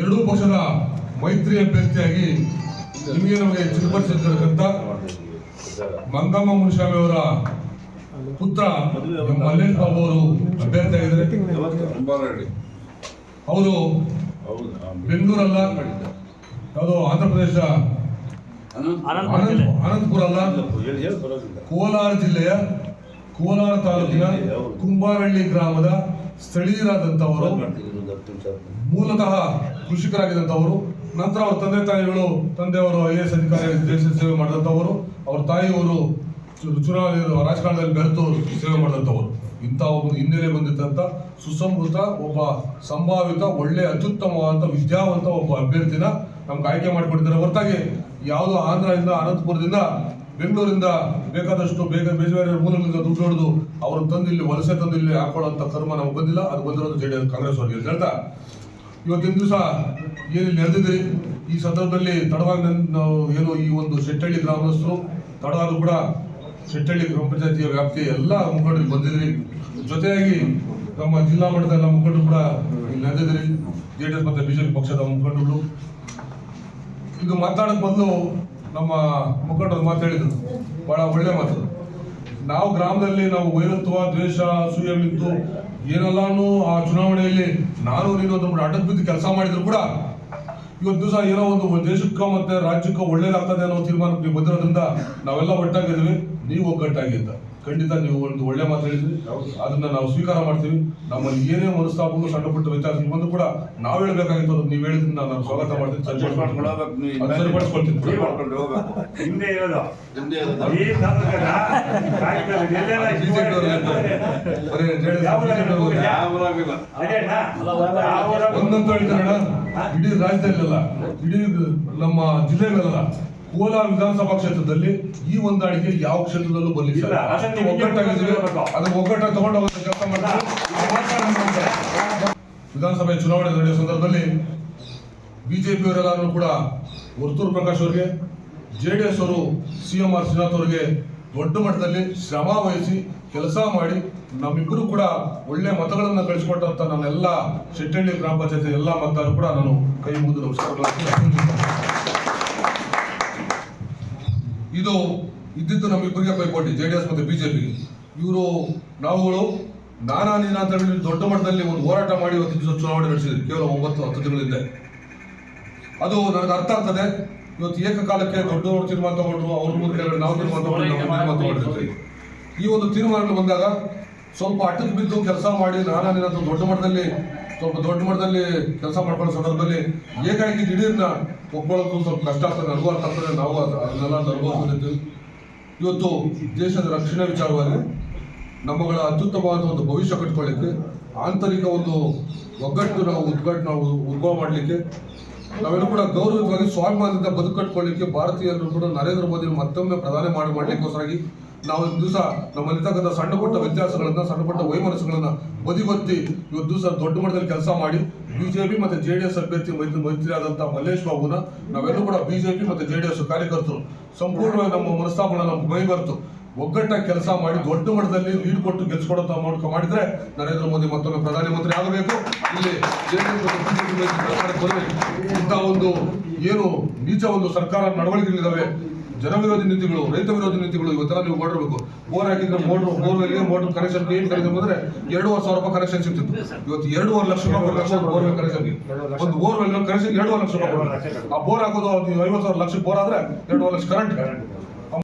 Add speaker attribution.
Speaker 1: ಎರಡೂ ಪಕ್ಷದ ಮೈತ್ರಿ ಅಭ್ಯರ್ಥಿಯಾಗಿ ನಮಗೆ ಚಿತ್ರಪಡಿಸಿರ್ತಕ್ಕಂಥ ಮಂಗಮ್ಮ ಮುನಿಸ್ವಾಮಿ ಅವರ ಪುತ್ರ ಮಲ್ಲೇಶ್ ಬಾಬು ಅವರು ಅಭ್ಯರ್ಥಿಯಾಗಿದ್ದಾರೆ. ಅವರು ಬೆಂಗಳೂರಲ್ಲ, ಯಾವುದೋ ಆಂಧ್ರ ಪ್ರದೇಶ ಅನಂತಪುರ ಅಲ್ಲ, ಕೋಲಾರ ಜಿಲ್ಲೆಯ ಕೋಲಾರ ತಾಲೂಕಿನ ಕುಂಬಾರಹಳ್ಳಿ ಗ್ರಾಮದ ಸ್ಥಳೀಯರಾದಂಥವರು, ಮೂಲತಃ ಕೃಷಿಕರಾಗಿದ್ದಂಥವರು. ನಂತರ ಅವರ ತಂದೆಯವರು IAS ಅಧಿಕಾರಿ ದೇಶ ಸೇವೆ ಮಾಡಿದಂಥವರು, ಅವರ ತಾಯಿಯವರು ಚುನಾವಣೆ ರಾಜಕಾರಣದಲ್ಲಿ ಬೆರೆತು ಸೇವೆ ಮಾಡಿದಂಥವರು. ಇಂಥ ಒಂದು ಹಿನ್ನೆಲೆ ಬಂದಿದ್ದಂಥ ಸುಸಂಸ್ಕೃತ ಒಬ್ಬ ಸಂಭಾವಿತ ಒಳ್ಳೆ ಅತ್ಯುತ್ತಮವಾದಂಥ ವಿದ್ಯಾವಂತ ಒಬ್ಬ ಅಭ್ಯರ್ಥಿನ ನಮ್ಗೆ ಆಯ್ಕೆ ಮಾಡಿಕೊಟ್ಟಿದ್ದಾರೆ. ಹೊರತಾಗಿ ಯಾವುದೋ ಆಂಧ್ರದಿಂದ ಅನಂತಪುರದಿಂದ ಬೆಂಗಳೂರಿಂದ ಬೇಕಾದಷ್ಟು ಬೇರೆ ಬೇರೆ ಮೂಲಗಳಿಂದ ದುಡ್ಡು ಹೊಡೆದು ಅವ್ರನ್ನ ತಂದಿಲ್ಲಿ ವಲಸೆ ತಂದಿಲ್ಲಿ ಹಾಕೊಳ್ಳೋಂಥ ಕರ್ಮ ನಮ್ಗೆ ಬಂದಿಲ್ಲ. ಅದು ಬಂದಿರೋದು JDS ಕಾಂಗ್ರೆಸ್ ಅವರಿಗೆ ಹೇಳ್ತಾ, ಇವತ್ತಿನ ದಿವಸ ಏನಿಲ್ಲಿ ನಡೆದಿದ್ರಿ ಈ ಸಂದರ್ಭದಲ್ಲಿ ತಡವಾಗಿ ನಾವು ಏನು ಈ ಒಂದು ಶೆಟ್ಟಹಳ್ಳಿ ಗ್ರಾಮಸ್ಥರು ತಡವಾದ್ರು ಕೂಡ ಶೆಟ್ಟಹಳ್ಳಿ ಗ್ರಾಮ ಪಂಚಾಯತಿಯ ವ್ಯಾಪ್ತಿಯ ಎಲ್ಲ ಮುಖಂಡರು ಬಂದಿದ್ರಿ. ಜೊತೆಯಾಗಿ ನಮ್ಮ ಜಿಲ್ಲಾ ಮಟ್ಟದ ಎಲ್ಲ ಮುಖಂಡರು ಕೂಡ ಇಲ್ಲಿ ನಡೆದಿದ್ರಿ, JDS ಮತ್ತು BJP ಪಕ್ಷದ ಮುಖಂಡರು. ಇದು ಮಾತಾಡೋಕೆ ಮೊದಲು ನಮ್ಮ ಮುಖಂಡರು ಮಾತಾಡಿದ್ರು, ಬಹಳ ಒಳ್ಳೆ ಮಾತು. ನಾವು ಗ್ರಾಮದಲ್ಲಿ ನಾವು ವೈರತ್ವ, ದ್ವೇಷ, ಅಸೂಯೆ ಮಿಂತು ಏನೆಲ್ಲಾನು ಆ ಚುನಾವಣೆಯಲ್ಲಿ ನಾನು ನೀನು ಒಂದು ಅಡ್ಡದ ಬಿದ್ದು ಕೆಲಸ ಮಾಡಿದ್ರು ಕೂಡ ಇವತ್ತು ದಿವಸ ಏನೋ ಒಂದು ದೇಶಕ್ಕೆ ಮತ್ತೆ ರಾಜ್ಯಕ್ಕೆ ಒಳ್ಳೇದಾಗ್ತದೆ ಅನ್ನೋ ತೀರ್ಮಾನಕ್ಕೆ ನೀವು ಬಂದಿರೋದ್ರಿಂದ ನಾವೆಲ್ಲ ಒಟ್ಟಾಗಿದ್ವಿ. ನೀವು ಒಗ್ಗಟ್ಟಾಗಿದ್ದ ಖಂಡಿತ ನೀವು ಒಂದು ಒಳ್ಳೆ ಮಾತು ಹೇಳಿದ್ರಿ, ಅದನ್ನ ನಾವು ಸ್ವೀಕಾರ ಮಾಡ್ತೀವಿ. ನಮ್ಮಲ್ಲಿ ಏನೇ ಮನಸ್ತಾಪಗಳು ಸಣ್ಣ ಪುಟ್ಟ ವ್ಯತ್ಯಾಸ ಬಂದು ಕೂಡ ನಾವು ಹೇಳ್ಬೇಕಾಗಿತ್ತು, ಅದನ್ನು ನೀವು ಹೇಳಿದ್ರಿಂದ ನಾನು ಸ್ವಾಗತ ಮಾಡ್ತೀನಿ, ಸರಿಪಡಿಸ್ಕೊಳ್ತೀನಿ. ಒಂದಂತೂ ಹೇಳ್ತಾರಣ್ಣ, ಇಡೀ ರಾಜ್ಯದಲ್ಲ, ಇಡೀ ನಮ್ಮ ಜಿಲ್ಲೆಗಳಲ್ಲ, ಕೋಲಾರ ವಿಧಾನಸಭಾ ಕ್ಷೇತ್ರದಲ್ಲಿ ಈ ಹೊಂದಾಣಿಕೆ ಯಾವ ಕ್ಷೇತ್ರದಲ್ಲೂ ಬರ್ಲಿಕ್ಕೆ ಒಗ್ಗಟ್ಟಾಗಿದ್ದೀವಿ. ಅದನ್ನು ಒಗ್ಗಟ್ಟಾಗಿ ತಗೊಂಡು ಕೆಲಸ ಮಾಡ್ತಾರೆ. ವಿಧಾನಸಭೆ ಚುನಾವಣೆ ನಡೆಯುವ ಸಂದರ್ಭದಲ್ಲಿ BJP ಅವರೆಲ್ಲರೂ ಕೂಡ ವರ್ತೂರು ಪ್ರಕಾಶ್ ಅವರಿಗೆ, JDS ಅವರು CMR ಶ್ರೀನಾಥ್ ಅವರಿಗೆ ದೊಡ್ಡ ಮಟ್ಟದಲ್ಲಿ ಶ್ರಮ ವಹಿಸಿ ಕೆಲಸ ಮಾಡಿ ನಮ್ಮಿಬ್ಬರು ಕೂಡ ಒಳ್ಳೆ ಮತಗಳನ್ನು ಗಳಿಸಿಕೊಟ್ಟಂತ ನನ್ನೆಲ್ಲ ಶೆಟ್ಟಹಳ್ಳಿ ಗ್ರಾಮ ಪಂಚಾಯತಿ ಎಲ್ಲ ಮತದಾರರು ಕೂಡ ನಾನು ಕೈ ಮುಗಿದು ನಮಸ್ಕಾರ. ಇದು ಇದ್ದಿದ್ದು ನಮ್ಮಿಬ್ಬರಿಗೆ ಪೈಪೋಟಿ, JDS ಮತ್ತು BJPಗೆ. ಇವರು ನಾವುಗಳು ನಾನಾ ನೀನಾ ಅಂತ ಹೇಳಿ ದೊಡ್ಡ ಮಟ್ಟದಲ್ಲಿ ಒಂದು ಹೋರಾಟ ಮಾಡಿ ಇವತ್ತು ದಿವಸ ಚುನಾವಣೆ ನಡೆಸಿದ್ರಿ, ಕೇವಲ 9-10 ತಿಂಗಳಿಂದ. ಅದು ನನಗೆ ಅರ್ಥ ಆಗ್ತದೆ. ಇವತ್ತು ಏಕಕಾಲಕ್ಕೆ ದೊಡ್ಡವರು ತೀರ್ಮಾನ ತಗೊಂಡ್ರು, ಅವ್ರ ಮುಂದೆ ನಾವು ತೀರ್ಮಾನ ತಗೊಂಡಿರ್ತೀವಿ. ಈ ಒಂದು ತೀರ್ಮಾನಗಳು ಬಂದಾಗ ಸ್ವಲ್ಪ ಅಟ್ಟಕ್ಕೆ ಬಿದ್ದು ಕೆಲಸ ಮಾಡಿ ನಾನಾ ನೀನಾ ದೊಡ್ಡ ಮಟ್ಟದಲ್ಲಿ ಕೆಲಸ ಮಾಡ್ಕೊಳ್ಳೋ ಸಂದರ್ಭದಲ್ಲಿ ಏಕಾಏಕಿ ದಿಢೀರ್ನ ಒಪ್ಕೊಳ್ಳೋದು ಸ್ವಲ್ಪ ಕಷ್ಟ ಆಗ್ತದೆ, ನನಗೂ ಅರ್ಥ ಆಗ್ತದೆ. ನಾವು ಅದನ್ನೆಲ್ಲ ಅನುಭವಿಸ್ಕೊಂಡಿದ್ದೀವಿ. ಇವತ್ತು ದೇಶದ ರಕ್ಷಣೆ ವಿಚಾರವಾಗಿ ನಮ್ಮಗಳ ಅತ್ಯುತ್ತಮವಾದ ಒಂದು ಭವಿಷ್ಯ ಕಟ್ಕೊಳ್ಳಿಕ್ಕೆ, ಆಂತರಿಕ ಒಂದು ಒಗ್ಗಟ್ಟು ನಾವು ಉದ್ಭವ ಮಾಡಲಿಕ್ಕೆ, ನಾವೆಲ್ಲರೂ ಕೂಡ ಗೌರವವಾಗಿ ಸ್ವಾಭಿಮಾನದಿಂದ ಬದುಕು ಕಟ್ಕೊಳ್ಳಿಕ್ಕೆ, ಭಾರತೀಯರು ಕೂಡ ನರೇಂದ್ರ ಮೋದಿ ಮತ್ತೊಮ್ಮೆ ಪ್ರಧಾನಿ ಮಾಡಲಿಕ್ಕೋಸ್ಕರಾಗಿ ನಾವು ದಿವಸ ನಮ್ಮಲ್ಲಿರ್ತಕ್ಕಂಥ ಸಣ್ಣ ಪುಟ್ಟ ವ್ಯತ್ಯಾಸಗಳನ್ನ, ಸಣ್ಣ ಪುಟ್ಟ ವೈಮನಸ್ಸುಗಳನ್ನ ಬದಿಗೊತ್ತಿ ಇವತ್ತು ದಿವಸ ದೊಡ್ಡ ಮಟ್ಟದಲ್ಲಿ ಕೆಲಸ ಮಾಡಿ BJP ಮತ್ತು JDS ಅಭ್ಯರ್ಥಿ ಮೈತ್ರಿ ಆದಂಥ ಮಲ್ಲೇಶ್ ಬಾಬುನ ನಾವೆಲ್ಲರೂ ಕೂಡ BJP ಮತ್ತು JDS ಕಾರ್ಯಕರ್ತರು ಸಂಪೂರ್ಣವಾಗಿ ನಮ್ಮ ಮನಸ್ತಾಪನ ನಮ್ಮ ಮೈಬರ್ತು ಒಗ್ಗಟ್ಟಾಗಿ ಕೆಲಸ ಮಾಡಿ ದೊಡ್ಡ ಮಟ್ಟದಲ್ಲಿ ಲೀಡ್ ಕೊಟ್ಟು ಗೆಲ್ಸ್ಕೊಡೋ ಮೂಲಕ ಮಾಡಿದ್ರೆ ನರೇಂದ್ರ ಮೋದಿ ಮತ್ತೊಮ್ಮೆ ಪ್ರಧಾನಮಂತ್ರಿ ಆಗಬೇಕು. ಇಲ್ಲಿ ಇಂಥ ಒಂದು ಏನು ನೀಚ ಒಂದು ಸರ್ಕಾರ ನಡವಳಿಕೆಗಳಿದ್ದಾವೆ, ಜನವಿರೋಧಿ ನೀತಿಗಳು, ರೈತ ವಿರೋಧಿ ನೀತಿಗಳು ಇವತ್ತೆಲ್ಲ ನೀವು ಮಾಡಿರ್ಬೇಕು. ಬೋರ್ ಹಾಕಿದ್ರೆ ಬೋರ್ವೆಲ್ಗೆ ಮೋಟರ್ ಕನೆಕ್ಷನ್ ಏನು ಕನೆಕ್ಷನ್ ಬಂದ್ರೆ 2,500 ರೂಪಾಯಿ ಕನೆಕ್ಷನ್ ಸಿಗ್ತಿತ್ತು. ಇವತ್ತು 2.5 ಲಕ್ಷ ರೂಪಾಯಿ ಬೋರ್ವೆಲ್ ಕನೆಕ್ಷನ್ಗೆ, ಒಂದು ಬೋರ್ವೆಲ್ ಕನೆಕ್ಷನ್ 2.5 ಲಕ್ಷ ರೂಪಾಯಿ. ಆ ಬೋರ್ ಹಾಕೋದು 50,000 ಲಕ್ಷ ಬೋರ್ ಆದ್ರೆ 2.5 ಲಕ್ಷ ಕರೆಂಟ್.